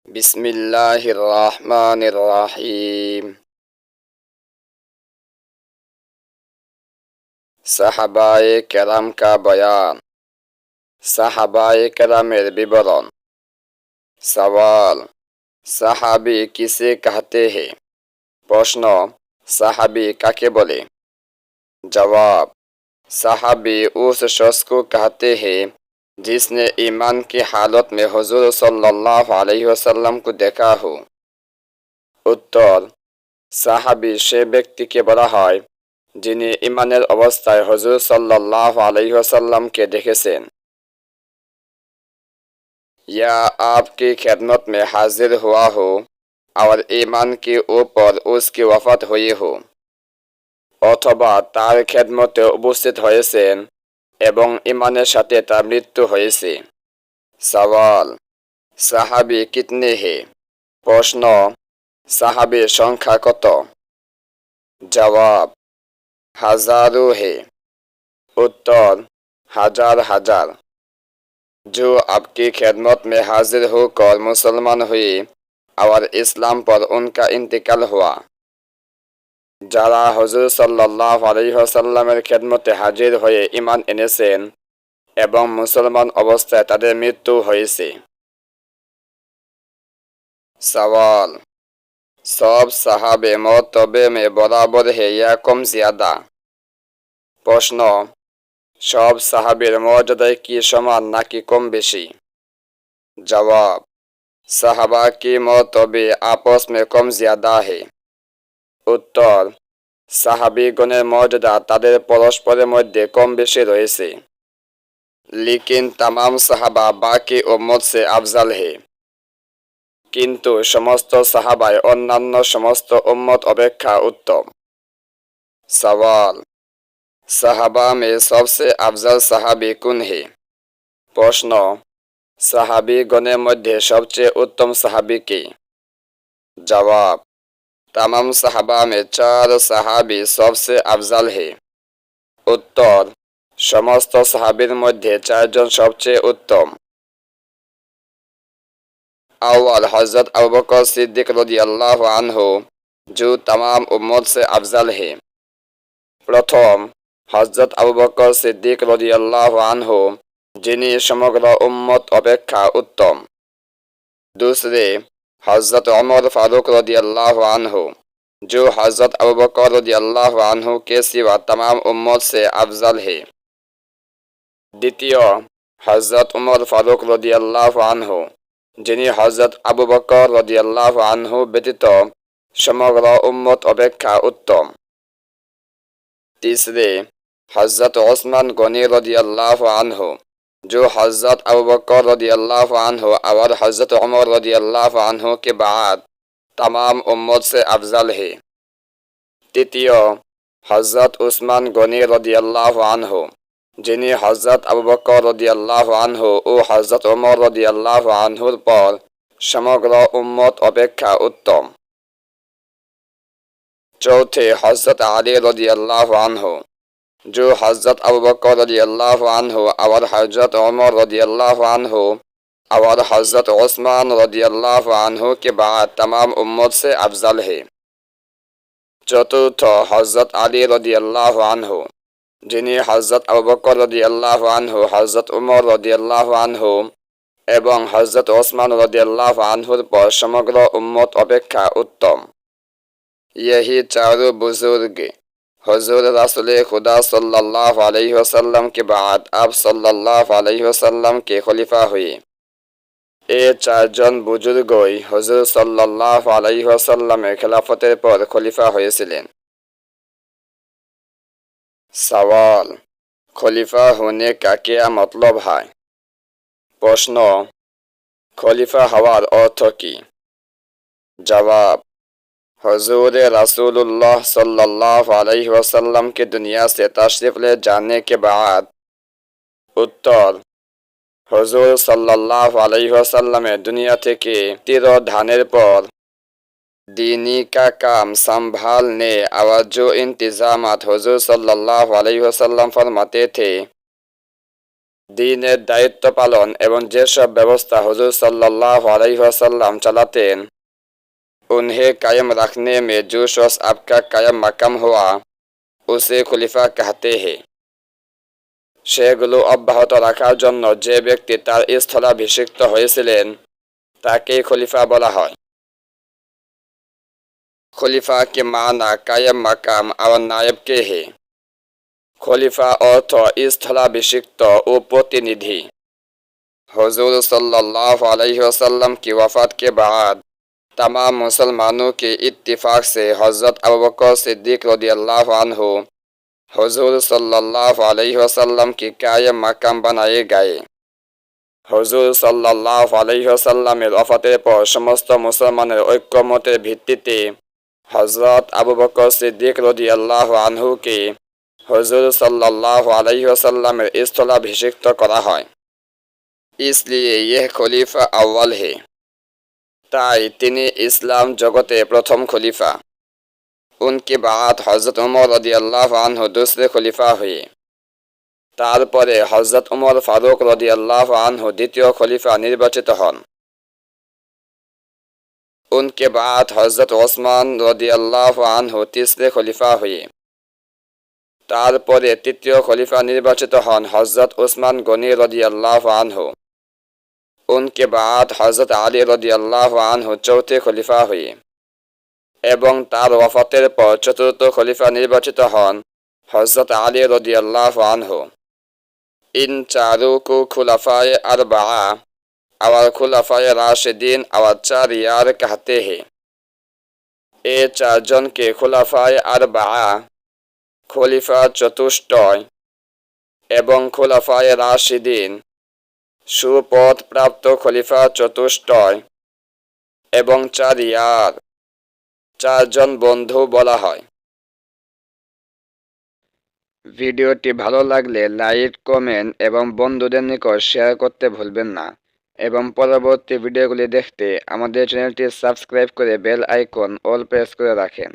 बिस्मिल्लाहिर रहमानिर रहीम। साहबाए carrom का बयान। साहबाए केरामेर विवरण। सवाल, साहाबी किसे कहते हैं? प्रश्न, साहाबी काके बोले? जवाब, साहाबी उस शख्स को कहते हैं जिसने ईमान की हालत में हुजूर सल्लल्लाहु अलैहि वसल्लम को देखा हो। उत्तर, সাহাবী সে ব্যক্তিকে বলা হয় যিনি ইমানের অবস্থায় হুজুর সাল্লাল্লাহু আলাইহি ওয়াসাল্লামকে দেখেছেন। या आपकी खिदमत में हाजिर हुआ हो और ईमान के ऊपर उसकी वफात हुई हो, অথবা তার খেদমতে উপস্থিত হয়েছেন এবং ইমানের সাথে তার মৃত্যু হয়েছে। সওয়াল, সাহাবী কিতনে হে? প্রশ্ন, সাহাবীর সংখ্যা কত? জবাব, हजारों है। उत्तर, हजार हजार। जो आपकी खिदमत में हाजिर होकर मुसलमान हुए और इस्लाम पर उनका इंतकाल हुआ। যারা হুজুর সাল্লাল্লাহু আলাইহি ওয়াসাল্লামের খেদমতে হাজির হয়ে ঈমান এনেছেন এবং মুসলমান অবস্থায় তাদের মৃত্যু হয়েছে। सवाल, सब साहबे मर्तबे में बराबर है या कम ज्यादा? प्रश्न, সব সাহাবীর মর্যাদায় কি সমান নাকি কম বেশি? जवाब, साहबा की मर्तबे आपस में कम ज्यादा है। उत्तर, সাহাবীগণের মর্যাদা তাদের পরস্পরের মধ্যে কম বেশি রয়েছে। लेकिन तमाम साहबा बाकी उम्मत से अफजल है। কিন্তু সমস্ত সাহাবায় অন্যান্য সমস্ত উম্মত অপেক্ষা উত্তম। सवाल, साहबा में सबसे अफजल साहबी कौन है? प्रश्न, साहाबीगণের মধ্যে সবচেয়ে উত্তম সাহাবী কে? जवाब, तमाम साहबा में 4 साहाबी सबसे अफजल है। उत्तर, समस्त साहाबीर मध्य 4 जन सबचेয়ে उत्तम। अव्वल हजरत अबू बकर सिद्दीक रदियल्लाहु अन्हु जो तमाम उम्मत से अफजल है। प्रथम हजरत अबू बकर सिद्दीक रदियल्लाहु अन्हु जिन्हें समग्र उम्मत अपेक्षा उत्तम। दूसरे हजरत उमर फारूक रदियल्लाहु अन्हु जो हजरत अबू बकर रदियल्लाहु अन्हु के सिवा तमाम उम्मत से अफजल है। द्वितीय हजरत उमर फारूक रदियल्लाहु अन्हु जिन्हें हजरत अबू बकर रदियल्लाहु अन्हु व्यतीत समग्र उम्मत अपेक्षा उत्तम। तीसरे हजरत उस्मान गनी रदियल्लाहु अन्हु जो हजरत अबू बकर रदियल्लाहु अन्हु और हजरत उमर रदियल्लाहु अन्हु के बाद तमाम उम्मत से अफजल है। तृतीय हजरत उस्मान गनी रदियल्लाहु अन्हु जिन्हें हजरत अबू बकर रदियल्लाहु अन्हु और हजरत उमर रदियल्लाहु अन्हुर पर समग्र उम्मत अपेक्षा उत्तम। चौथे हजरत अली रदियल्लाहु अन्हु जो हजरत अबू बकर रदियल्लाहु अन्हु और हजरत उमर रदियल्लाहु अन्हु और हजरत उस्मान रदियल्लाहु अन्हु के बाद तमाम उम्मत से अफजल है। चतुर्थ हजरत अली रदियल्लाहु अन्हु जिन्हें हजरत अबू बकर रदियल्लाहु अन्हु हजरत उमर रदियल्लाहु अन्हु एवं हजरत उस्मान रदियल्लाहु अन्हुर पर समग्र उम्मत अपेक्षा उत्तम। यही चारों बुजुर्ग हुजूर रसूल खुदा सल्लल्लाहु अलैहि वसल्लम के बाद आप सल्लल्लाहु अलैहि वसल्लम के खलीफा हुए। ए 4 জন বুজুর্গই হুজুর সাল্লাল্লাহু আলাইহি ওয়াসাল্লামের খেলাফতের পর খলিফা হয়েছিলেন। सवाल, खलीफा होने का क्या मतलब है? प्रश्न, खलीफा हवार अर्थ की? जवाब, हुजूर रसूलुल्लाह सल्लल्लाहु अलैहि वसल्लम के दुनिया से तशरीफ ले जाने के बाद उत्तर, हुजूर सल्लल्लाहु अलैहि वसल्लम दुनिया থেকে তিরোধানের পর दीनी का काम संभालने और जो इंतजामात हुजूर सल्लल्लाहु अलैहि वसल्लम फरमाते थे দ্বীনের দায়িত্ব পালন এবং যেসব ব্যবস্থা হুজুর सल्लल्लाहु अलैहि वसल्लम चालातेन उन्हें कायम रखने में जो शख्स आपका कायम मकाम हुआ उसे खलीफा कहते हैं। সেগুলো অব্যাহত রাখার জন্য যে ব্যক্তি তার স্থলাভিষিক্ত হয়েছিলেন তাকেই খলিফা বলা হয়। খলিফা के माना कायम मकाम और नायब के है। খলিফা অর্থ স্থলাভিষিক্ত ও প্রতিনিধি। हुजूर सल्लल्लाहु अलैहि वसल्लम की वफ़ात के बाद तमाम मुसलमानों के इत्तिफाक से हज़रत अबू बकर सिद्दीक़ रज़ियल्लाहु अन्हु हुजूर सल्लल्लाहु अलैहि वसल्लम की कायम मकाम बनाए गए। हुजूर सल्लल्लाहु अलैहि वसल्लमेर वफ़ातेर पर समस्त मुसलमानेर ঐক্যমতের ভিত্তিতে हज़रत अबू बकर सिद्दीक़ रज़ियल्लाहु अन्हु के हुजूर सल्लल्लाहु अलैहि वसल्लमेर স্থলাভিষিক্ত करा হয়। इसलिए यह खलीफा अव्वल है। ताई तिनी इस्लाम जगते प्रथम खलीफा। उनके बाद हज़रत उमर रज़ियल्लाहु अन्हु दूसरे खलीफा हुए। तारपरे हज़रत उमर फारूक रज़ियल्लाहु अन्हु द्वितीय खलीफा निर्वाचित हन। उनके बाद हज़रत उस्मान रज़ियल्लाहु अन्हु तीसरे खलीफा हुए। तारपरे तृतीय खलीफा निर्वाचित हन हज़रत उस्मान गनी रज़ियल्लाहु अन्हु। उनके बाद हज़रत आली रज़ियल्लाहु अन्हु चौथे खलीफा हुए एवं तार वफ़ातेर पर चतुर्थ खलीफा निर्वाचित हन हज़रत आली रज़ियल्लाहु अन्हु। इन चारों को खुलाफाए अरबआ और खुलाफाए राशिदीन और चार यार कहते हैं। ए चार जन के खुलाफाए अरबआ खलीफा चतुष्टय एवं खुलाफाए राशिदीन সুপথ প্রাপ্ত খলিফা চতুষ্টয় এবং চার ইয়ার চারজন বন্ধু বলা হয়। ভিডিওটি ভালো লাগলে লাইক, কমেন্ট এবং বন্ধুদের নিকট শেয়ার করতে ভুলবেন না এবং পরবর্তী ভিডিওগুলি দেখতে আমাদের চ্যানেলটি সাবস্ক্রাইব করে বেল আইকন অল প্রেস করে রাখেন।